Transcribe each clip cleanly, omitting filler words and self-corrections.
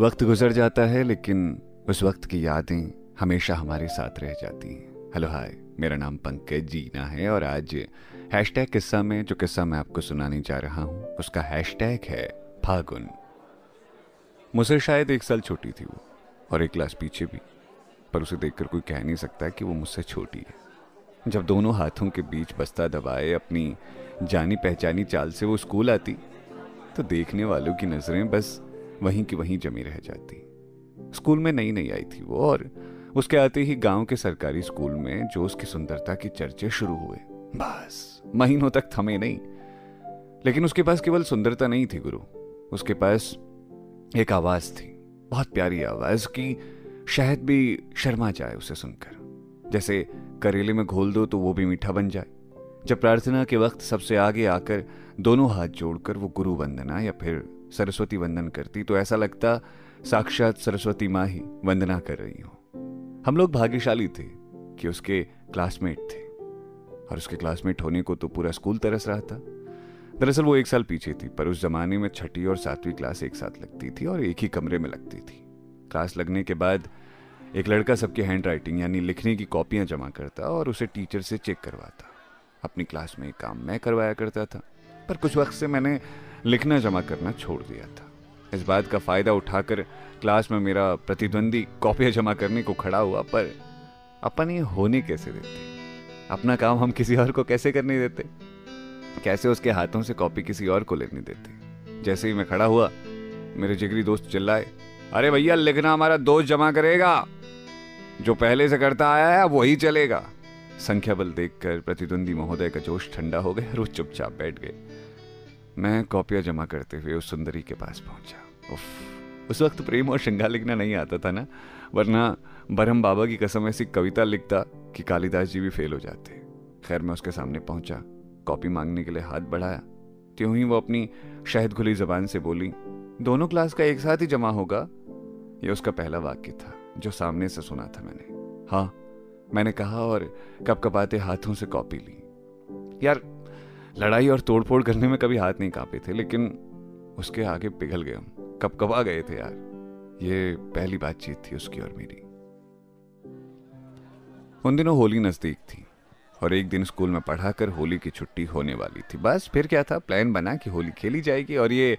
वक्त गुजर जाता है लेकिन उस वक्त की यादें हमेशा हमारे साथ रह जाती हैं। हेलो हाय, मेरा नाम पंकज जीना है और आज हैशटैग किस्सा में जो किस्सा मैं आपको सुनाने जा रहा हूँ उसका हैशटैग है फागुन। मुझसे शायद 1 साल छोटी थी वो, और 1 क्लास पीछे भी, पर उसे देखकर कोई कह नहीं सकता कि वो मुझसे छोटी है। जब दोनों हाथों के बीच बस्ता दबाए अपनी जानी पहचानी चाल से वो स्कूल आती तो देखने वालों की नजरें बस वहीं की वहीं जमी रह जाती। स्कूल में नई नई आई थी वो, और उसके आते ही गांव के सरकारी स्कूल में जो उसकी सुंदरता के चर्चे शुरू हुए, बस महीनों तक थमे नहीं। लेकिन उसके पास केवल सुंदरता नहीं थी गुरु, उसके पास एक आवाज थी, बहुत प्यारी आवाज की शहद भी शर्मा जाए उसे सुनकर। जैसे करेले में घोल दो तो वो भी मीठा बन जाए। जब प्रार्थना के वक्त सबसे आगे आकर दोनों हाथ जोड़कर वो गुरु वंदना या फिर सरस्वती वंदन करती तो ऐसा लगता साक्षात सरस्वती माँ ही वंदना कर रही हो। हम लोग भाग्यशाली थे कि उसके क्लासमेट थे, और उसके क्लासमेट होने को तो पूरा स्कूल तरस रहा था। दरअसल वो 1 साल पीछे थी, पर उस जमाने में 6ठी और 7वीं क्लास एक साथ लगती थी और एक ही कमरे में लगती थी। क्लास लगने के बाद एक लड़का सबकी हैंड राइटिंग यानी लिखने की कॉपियां जमा करता और उसे टीचर से चेक करवाता। अपनी क्लास में काम मैं करवाया करता था, पर कुछ वक्त से मैंने लिखना जमा करना छोड़ दिया था। इस बात का फायदा उठाकर क्लास में मेरा प्रतिद्वंदी कॉपियां जमा करने को खड़ा हुआ, पर अपन ये होने कैसे देते? अपना काम हम किसी और को कैसे करने देते? कैसे उसके हाथों से कॉपी किसी और को लेने देते? जैसे ही मैं खड़ा हुआ, मेरे जिगरी दोस्त चिल्लाए, अरे भैया, लिखना हमारा दोस्त जमा करेगा, जो पहले से करता आया है वही चलेगा। संख्या बल देखकर प्रतिद्वंदी महोदय का जोश ठंडा हो गया और वो चुपचाप बैठ गए। मैं कॉपियां जमा करते हुए उस सुंदरी के पास पहुंचा। उस वक्त प्रेम और श्रृंगार लिखना नहीं आता था ना, वरना बरहम बाबा की कसम ऐसी कविता लिखता कि कालिदास जी भी फेल हो जाते। खैर, मैं उसके सामने पहुंचा, कॉपी मांगने के लिए हाथ बढ़ाया। त्यों ही वो अपनी शहद घुली जबान से बोली, दोनों क्लास का एक साथ ही जमा होगा। यह उसका पहला वाक्य था जो सामने से सुना था मैंने। हाँ, मैंने कहा और कपकपाते हाथों से कॉपी ली। यार, लड़ाई और तोड़फोड़ करने में कभी हाथ नहीं कांपे थे, लेकिन उसके आगे पिघल गए हम, कपकपा गए थे यार। ये पहली बातचीत थी उसकी और मेरी। उन दिनों होली नजदीक थी और एक दिन स्कूल में पढ़ाकर होली की छुट्टी होने वाली थी। बस फिर क्या था, प्लान बना कि होली खेली जाएगी। और ये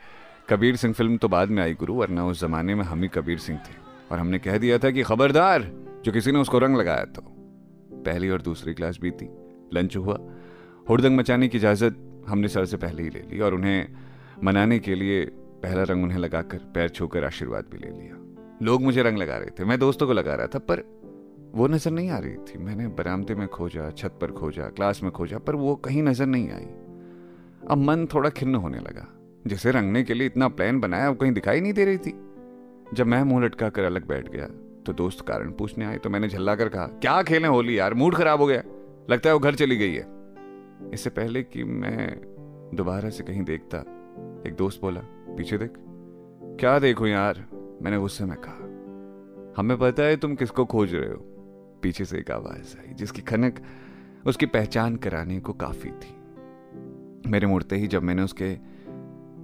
कबीर सिंह फिल्म तो बाद में आई गुरु, वरना उस जमाने में हम ही कबीर सिंह थे। और हमने कह दिया था कि खबरदार जो किसी ने उसको रंग लगाया तो। पहली और दूसरी क्लास बीती, लंच हुआ, हुड़दंग मचाने की इजाजत हमने सर से पहले ही ले ली और उन्हें मनाने के लिए पहला रंग उन्हें लगाकर पैर छूकर आशीर्वाद भी ले लिया। लोग मुझे रंग लगा रहे थे, मैं दोस्तों को लगा रहा था, पर वो नजर नहीं आ रही थी। मैंने बरामदे में खोजा, छत पर खोजा, क्लास में खोजा, पर वो कहीं नजर नहीं आई। अब मन थोड़ा खिन्न होने लगा। जिसे रंगने के लिए इतना प्लान बनाया वो कहीं दिखाई नहीं दे रही थी। जब मैं मुंह लटका कर अलग बैठ गया तो दोस्त कारण पूछने आए, तो मैंने झल्ला कर कहा, क्या खेलें होली यार, मूड खराब हो गया, लगता है वो घर चली गई है। इससे पहले कि मैं दोबारा से कहीं देखता, एक दोस्त बोला, पीछे देख। क्या देखो यार, मैंने गुस्से में कहा। हमें पता है तुम किसको खोज रहे हो। पीछे से एक आवाज आई जिसकी खनक उसकी पहचान कराने को काफी थी। मेरे मुड़ते ही जब मैंने उसके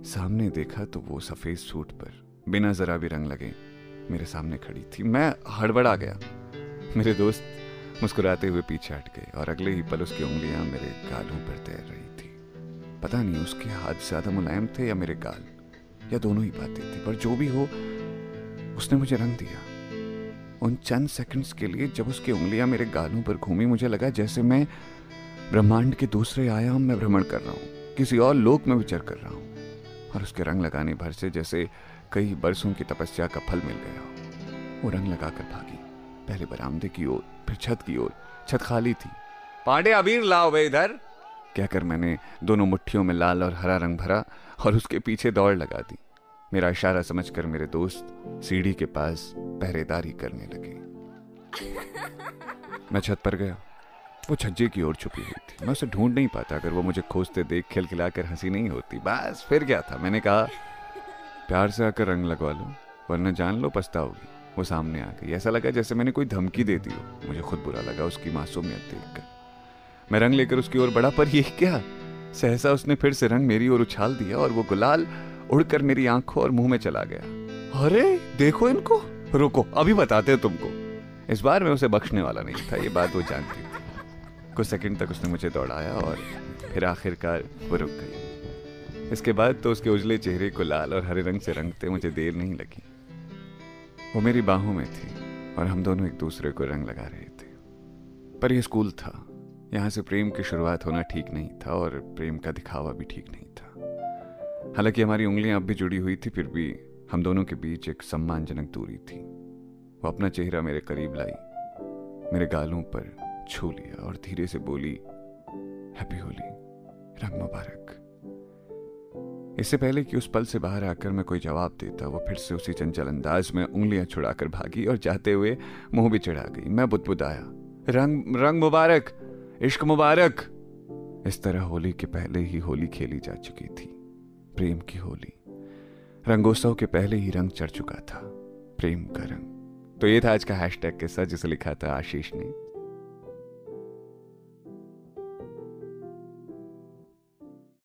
सामने देखा तो वो सफेद सूट पर बिना जरा भी रंग लगे मेरे सामने खड़ी थी। मैं हड़बड़ा गया। मेरे दोस्त मुस्कुराते हुए पीछे हट गए और अगले ही पल उसकी उंगलियां मेरे गालों पर तैर रही थी। पता नहीं उसके हाथ ज्यादा मुलायम थे या मेरे गाल, या दोनों ही बातें थी, पर जो भी हो उसने मुझे रंग दिया। उन चंद सेकंड्स के लिए जब उसकी उंगलियां मेरे गालों पर घूमी, मुझे लगा जैसे मैं ब्रह्मांड के दूसरे आयाम में भ्रमण कर रहा हूँ, किसी और लोक में विचर कर रहा हूँ। और उसके रंग लगाने भर से जैसे कई बरसों की तपस्या का फल मिल गया हो। वो रंग लगाकर भागी, पहले बरामदे की ओर, फिर छत की ओर। छत खाली थी। पांडे, अबीर लाओ बे इधर, कहकर मैंने दोनों मुट्ठियों में लाल और हरा रंग भरा और उसके पीछे दौड़ लगा दी। मेरा इशारा समझकर मेरे दोस्त सीढ़ी के पास पहरेदारी करने लगे। मैं छत पर गया। वो छज्जे की ओर छुपी हुई थी। मैं उसे ढूंढ नहीं पाता। अगर वो मुझे खोजते देख खिलखिलाकर हंसी नहीं होती। बस फिर क्या था, मैंने कहा, प्यार से आकर रंग लगवा लो, वरना जान लो पछताओगी। वो सामने आ गई। ऐसा लगा जैसे मैंने कोई धमकी दे दी हो। मुझे खुद बुरा लगा उसकी मासूमियत देखकर। मैं रंग लेकर उसकी ओर बढ़ा, पर ये क्या, सहसा उसने फिर से रंग मेरी ओर उछाल दिया और वो गुलाल उड़कर मेरी आंखों और मुंह में चला गया। अरे देखो इनको, रुको अभी बताते हैं तुमको। इस बार मैं उसे बख्शने वाला नहीं था, ये बात वो जानती थी। कुछ सेकंड तक उसने मुझे दौड़ाया और फिर आखिरकार वो रुक गई। इसके बाद तो उसके उजले चेहरे को लाल और हरे रंग से रंगते मुझे देर नहीं लगी। वो मेरी बाहों में थी और हम दोनों एक दूसरे को रंग लगा रहे थे। पर यह स्कूल था, यहाँ से प्रेम की शुरुआत होना ठीक नहीं था और प्रेम का दिखावा भी ठीक नहीं था। हालांकि हमारी उंगलियां अब भी जुड़ी हुई थी, फिर भी हम दोनों के बीच एक सम्मानजनक दूरी थी। वो अपना चेहरा मेरे करीब लाई, मेरे गालों पर छू लिया और धीरे से बोली, हैप्पी होली, रंग मुबारक। इससे पहले कि उस पल से बाहर आकर मैं कोई जवाब देता, वो फिर से उसी चंचल अंदाज में उंगलियां छुड़ाकर भागी और जाते हुए मुंह भी चढ़ा गई। मैं बुदबुदाया, रंग मुबारक, इश्क मुबारक। इस तरह होली के पहले ही होली खेली जा चुकी थी, प्रेम की होली। रंगोत्सव के पहले ही रंग चढ़ चुका था, प्रेम का रंग। तो ये था आज का हैशटैग किस्सा, जिसे लिखा था आशीष ने।